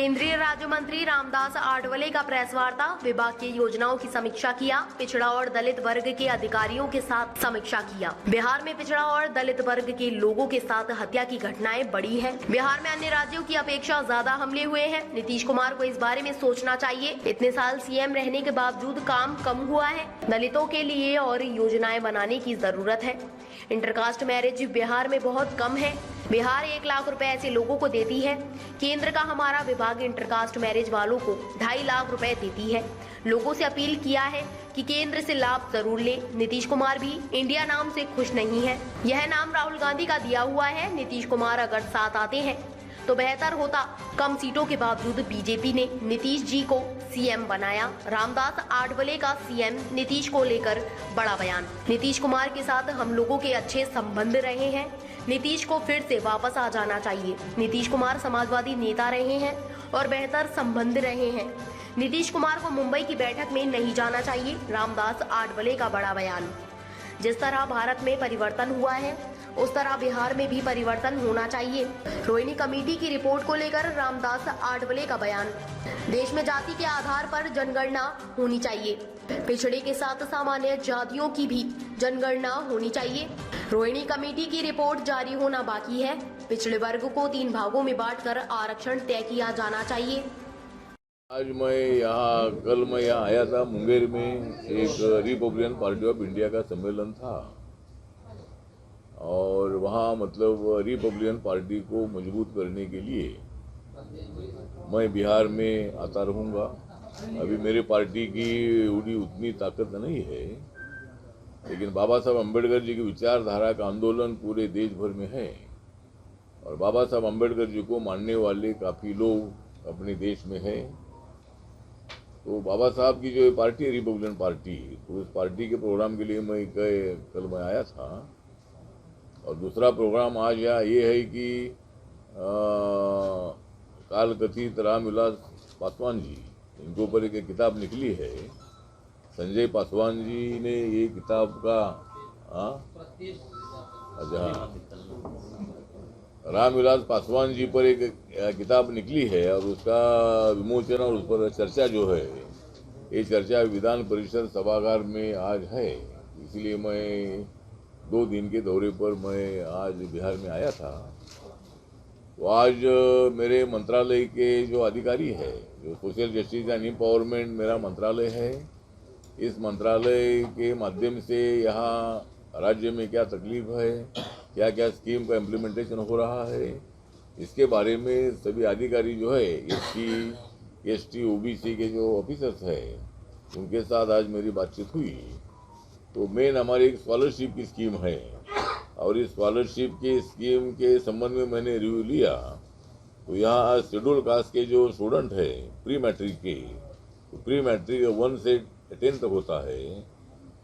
केंद्रीय राज्य मंत्री रामदास आठवले का प्रेस वार्ता। विभाग की योजनाओं की समीक्षा किया। पिछड़ा और दलित वर्ग के अधिकारियों के साथ समीक्षा किया। बिहार में पिछड़ा और दलित वर्ग के लोगों के साथ हत्या की घटनाएं बढ़ी है। बिहार में अन्य राज्यों की अपेक्षा ज्यादा हमले हुए हैं। नीतीश कुमार को इस बारे में सोचना चाहिए। इतने साल सीएम रहने के बावजूद काम कम हुआ है। दलितों के लिए और योजनाएं बनाने की जरूरत है। इंटरकास्ट मैरिज बिहार में बहुत कम है। बिहार 1 लाख रुपए ऐसे लोगों को देती है। केंद्र का हमारा विभाग इंटरकास्ट मैरिज वालों को 2.5 लाख रुपए देती है। लोगों से अपील किया है कि केंद्र से लाभ जरूर ले। नीतीश कुमार भी इंडिया नाम से खुश नहीं है। यह नाम राहुल गांधी का दिया हुआ है। नीतीश कुमार अगर साथ आते हैं तो बेहतर होता। कम सीटों के बावजूद बीजेपी ने नीतीश जी को सीएम बनाया। रामदास आठवले का सीएम नीतीश को लेकर बड़ा बयान। नीतीश कुमार के साथ हम लोगों के अच्छे संबंध रहे हैं। नीतीश को फिर से वापस आ जाना चाहिए। नीतीश कुमार समाजवादी नेता रहे हैं और बेहतर संबंध रहे हैं। नीतीश कुमार को मुंबई की बैठक में नहीं जाना चाहिए। रामदास आठवले का बड़ा बयान। जिस तरह भारत में परिवर्तन हुआ है उस तरह बिहार में भी परिवर्तन होना चाहिए। रोहिणी कमेटी की रिपोर्ट को लेकर रामदास आठवले का बयान। देश में जाति के आधार पर जनगणना होनी चाहिए। पिछड़े के साथ सामान्य जातियों की भी जनगणना होनी चाहिए। रोहिणी कमेटी की रिपोर्ट जारी होना बाकी है। पिछड़े वर्ग को 3 भागों में बांटकर आरक्षण तय किया जाना चाहिए। कल मैं यहाँ आया था। मुंगेर में एक रिपब्लिकन पार्टी ऑफ इंडिया का सम्मेलन था और वहाँ मतलब रिपब्लिकन पार्टी को मजबूत करने के लिए मैं बिहार में आता रहूँगा। अभी मेरी पार्टी की उतनी ताकत नहीं है, लेकिन बाबा साहब अम्बेडकर जी की विचारधारा का आंदोलन पूरे देश भर में है और बाबा साहब अम्बेडकर जी को मानने वाले काफ़ी लोग अपने देश में हैं। तो बाबा साहब की जो पार्टी है रिपब्लिकन पार्टी, तो उस पार्टी के प्रोग्राम के लिए कल मैं आया था। और दूसरा प्रोग्राम आज यहाँ ये है कि काल कथित रामविलास पासवान जी, इनके ऊपर एक किताब निकली है। संजय पासवान जी ने ये किताब का रामविलास पासवान जी पर एक किताब निकली है और उसका विमोचन और उस पर चर्चा जो है, ये चर्चा विधान परिषद सभागार में आज है। इसलिए मैं 2 दिन के दौरे पर मैं आज बिहार में आया था। तो आज मेरे मंत्रालय के जो अधिकारी है, जो सोशल जस्टिस एंड एम्पावरमेंट मेरा मंत्रालय है, इस मंत्रालय के माध्यम से यहाँ राज्य में क्या तकलीफ है, क्या क्या स्कीम का इम्प्लीमेंटेशन हो रहा है, इसके बारे में सभी अधिकारी जो है एसटी ओबीसी के जो ऑफिसर्स हैं उनके साथ आज मेरी बातचीत हुई। तो मेन हमारी एक स्कॉलरशिप की स्कीम है और इस स्कॉलरशिप की स्कीम के संबंध में मैंने रिव्यू लिया। तो यहाँ शेड्यूल कास्ट के जो स्टूडेंट है प्री मैट्रिक के, तो प्री मैट्रिक 1 से 10 तक होता है।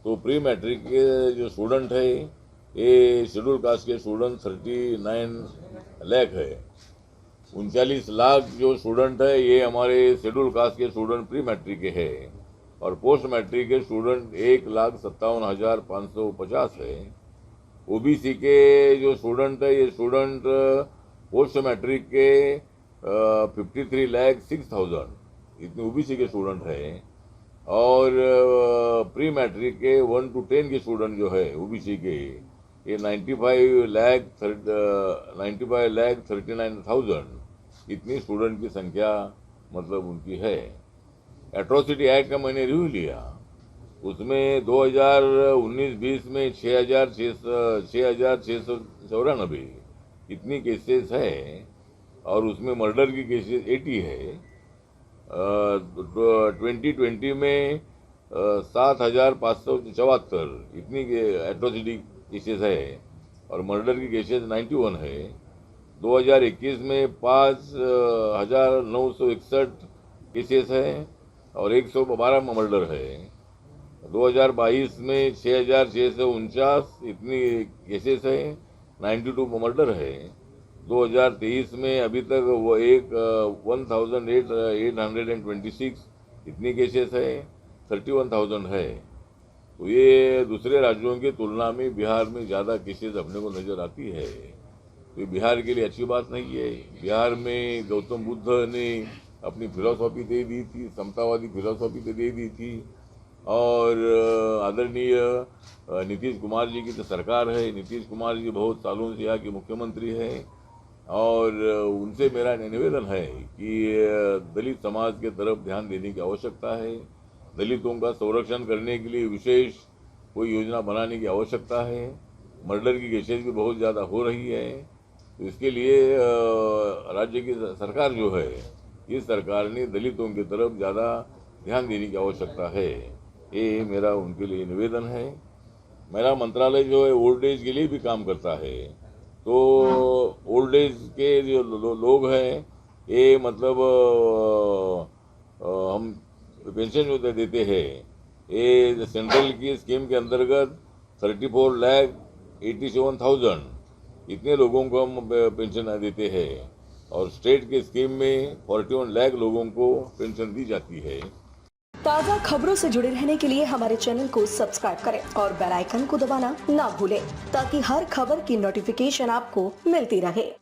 तो प्री मैट्रिक के जो स्टूडेंट है, ये शेड्यूल कास्ट के स्टूडेंट 39 लाख है। 39 लाख जो स्टूडेंट है ये हमारे शेड्यूल कास्ट के स्टूडेंट प्री मैट्रिक के है और पोस्ट मैट्रिक के स्टूडेंट 1,57,550 है। ओबीसी के जो स्टूडेंट है, ये स्टूडेंट पोस्ट मैट्रिक के 53,06,000 इतने ओबीसी के स्टूडेंट है और प्री मैट्रिक के 1 to 10 के स्टूडेंट जो है ओबीसी के, ये 95,39,000 इतनी स्टूडेंट की संख्या मतलब उनकी है। एट्रोसिटी एक्ट का मैंने रिव्यू लिया। उसमें 2019-20 में 6,694 इतनी केसेस है और उसमें मर्डर की केसेस 80 है। 2020 में 7,574 इतनी एट्रोसिटी केसेस है और मर्डर की केसेस 91 है। 2021 में 5,961 केसेस है और 112 मर्डर है। 2022 में 6,649 इतनी केसेस है, 92 मर्डर है। 2023 में अभी तक वो 1,826 इतनी केसेस है, 31,000 है। तो ये दूसरे राज्यों की तुलना में बिहार में ज़्यादा केसेस अपने को नज़र आती है। तो बिहार के लिए अच्छी बात नहीं है। बिहार में गौतम बुद्ध ने अपनी फिलॉसफी दे दी थी, समतावादी फिलॉसफी तो दे दी थी। और आदरणीय नीतीश कुमार जी की तो सरकार है। नीतीश कुमार जी बहुत सालों से यहाँ के मुख्यमंत्री है और उनसे मेरा निवेदन है कि दलित समाज के तरफ ध्यान देने की आवश्यकता है। दलितों का संरक्षण करने के लिए विशेष कोई योजना बनाने की आवश्यकता है। मर्डर की केसेज भी बहुत ज़्यादा हो रही है, तो इसके लिए राज्य की सरकार जो है, इस सरकार ने दलितों की तरफ ज़्यादा ध्यान देने की आवश्यकता है। ये मेरा उनके लिए निवेदन है। मेरा मंत्रालय जो है ओल्ड एज के लिए भी काम करता है, तो ओल्ड एज के जो लोग हैं, ये मतलब हम पेंशन जो देते हैं, ये सेंट्रल की स्कीम के अंतर्गत 34,87,000 इतने लोगों को हम पेंशन देते हैं और स्टेट के स्कीम में 41 लाख लोगों को पेंशन दी जाती है। ताज़ा खबरों से जुड़े रहने के लिए हमारे चैनल को सब्सक्राइब करें और बेल आइकन को दबाना ना भूलें ताकि हर खबर की नोटिफिकेशन आपको मिलती रहे।